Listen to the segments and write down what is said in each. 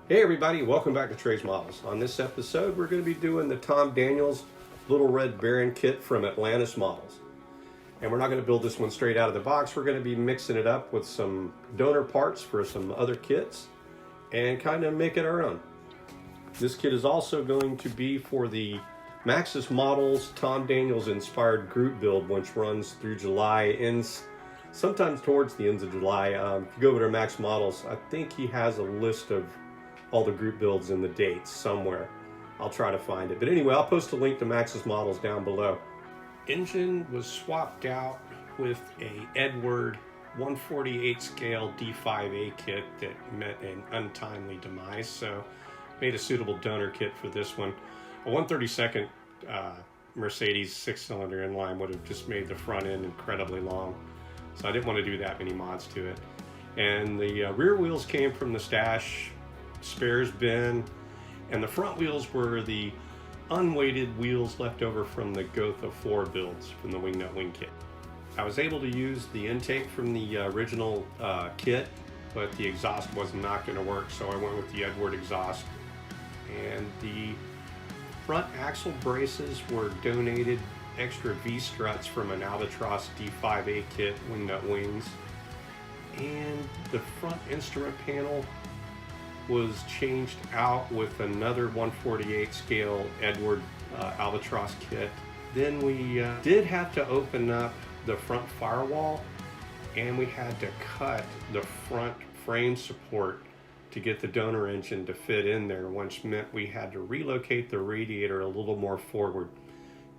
Hey everybody, welcome back to Trey's Models. On this episode, we're going to be doing the Tom Daniels Little Red Baron kit from Atlantis Models. And we're not going to build this one straight out of the box. We're going to be mixing it up with some donor parts for some other kits and kind of make it our own. This kit is also going to be for the Maxis Models Tom Daniels inspired group build, which runs through July, ends sometimes towards the ends of July. If you go over to Max Models, I think he has a list of all the group builds and the dates somewhere. I'll try to find it. But anyway, I'll post a link to Max's Models down below. Engine was swapped out with a Edward 148 scale D5A kit that met an untimely demise, so made a suitable donor kit for this one. A 132nd Mercedes 6-cylinder inline would have just made the front end incredibly long, so I didn't want to do that many mods to it. And the rear wheels came from the stash spares bin, and the front wheels were the unweighted wheels left over from the Gotha 4 builds from the Wingnut Wing kit. I was able to use the intake from the original kit, but the exhaust was not going to work, so I went with the Edward exhaust. And the front axle braces were donated extra V-struts from an Albatross D5A kit, Wingnut Wings. And the front instrument panel was changed out with another 148 scale Edward Albatross kit. Then we did have to open up the front firewall, and we had to cut the front frame support to get the donor engine to fit in there, which meant we had to relocate the radiator a little more forward.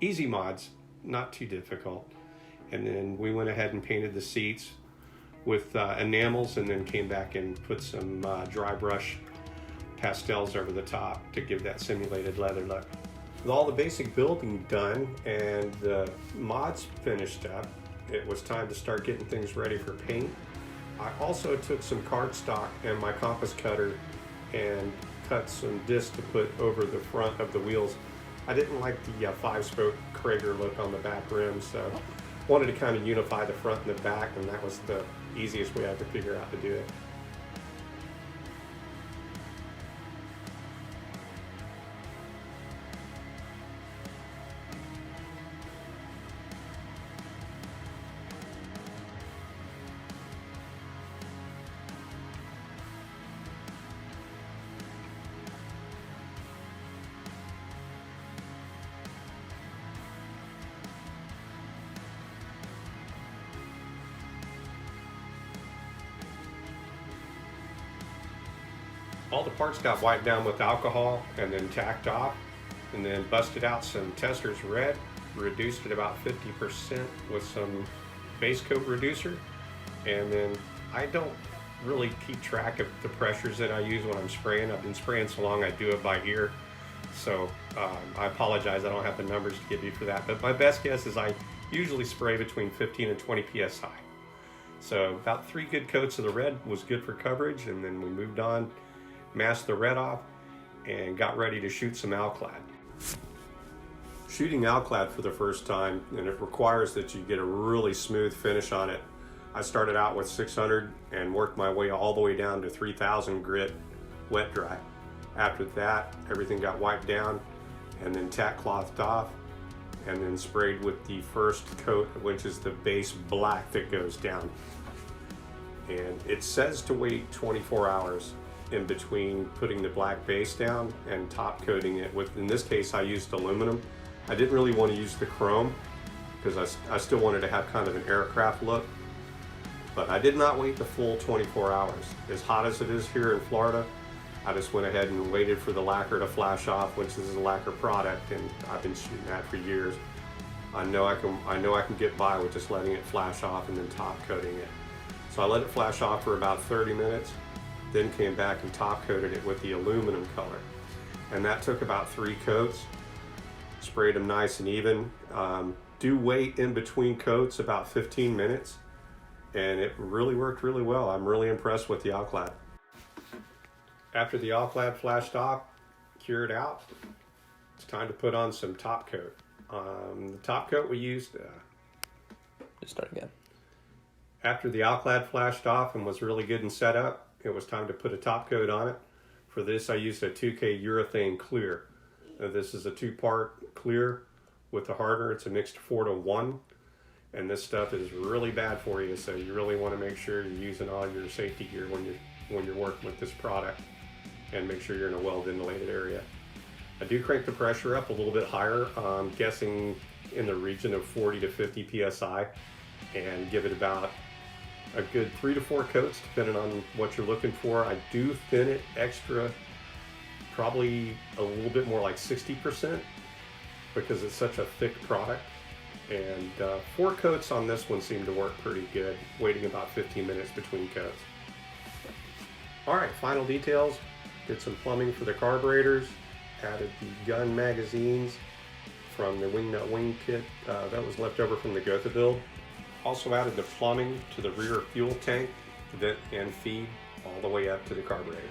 Easy mods, not too difficult. And then we went ahead and painted the seats with enamels, and then came back and put some dry brush pastels over the top to give that simulated leather look. With all the basic building done and the mods finished up, it was time to start getting things ready for paint. I also took some cardstock and my compass cutter and cut some discs to put over the front of the wheels. I didn't like the 5-spoke Krager look on the back rim, so wanted to kind of unify the front and the back, and that was the easiest way I could figure out to do it. All the parts got wiped down with alcohol and then tacked off, and then busted out some Testors red, reduced it about 50% with some base coat reducer. And then I don't really keep track of the pressures that I use when I'm spraying. I've been spraying so long I do it by ear, so I apologize, I don't have the numbers to give you for that, but my best guess is I usually spray between 15 and 20 psi. So about 3 good coats of the red was good for coverage, and then we moved on, masked the red off, and got ready to shoot some Alclad. Shooting Alclad for the first time, and it requires that you get a really smooth finish on it. I started out with 600 and worked my way all the way down to 3000 grit wet dry. After that, everything got wiped down and then tack clothed off, and then sprayed with the first coat, which is the base black that goes down. And it says to wait 24 hours in between putting the black base down and top coating it with, in this case I used aluminum. I didn't really want to use the chrome because I still wanted to have kind of an aircraft look, but I did not wait the full 24 hours. As hot as it is here in Florida, I just went ahead and waited for the lacquer to flash off, which is a lacquer product, and I've been shooting that for years. I know I can get by with just letting it flash off and then top coating it. So I let it flash off for about 30 minutes, then came back and top coated it with the aluminum color. And that took about 3 coats, sprayed them nice and even. Do wait in between coats about 15 minutes, and it really worked really well. I'm really impressed with the Alclad. After the Alclad flashed off, cured out, it's time to put on some top coat. The top coat we used... Just start again. After the Alclad flashed off and was really good and set up, it was time to put a top coat on it. For this, I used a 2K urethane clear. This is a two-part clear with the hardener. It's a mixed 4-to-1, and this stuff is really bad for you. So you really want to make sure you're using all your safety gear when you're working with this product, and make sure you're in a well-ventilated area. I do crank the pressure up a little bit higher. I'm guessing in the region of 40 to 50 psi, and give it about a good 3 to 4 coats depending on what you're looking for. I do thin it extra, probably a little bit more like 60%, because it's such a thick product. And 4 coats on this one seemed to work pretty good, waiting about 15 minutes between coats. All right, final details. Did some plumbing for the carburetors, added the gun magazines from the wing nut wing kit that was left over from the Gotha build. Also added the plumbing to the rear fuel tank, vent and feed all the way up to the carburetor.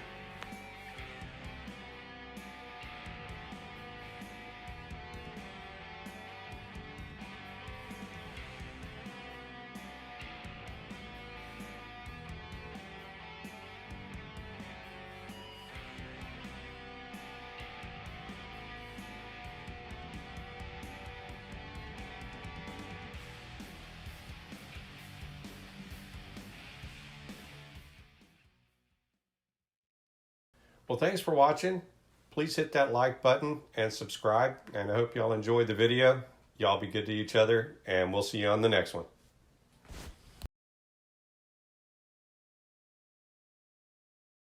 Well, thanks for watching. Please hit that like button and subscribe. And I hope y'all enjoyed the video. Y'all be good to each other, and we'll see you on the next one.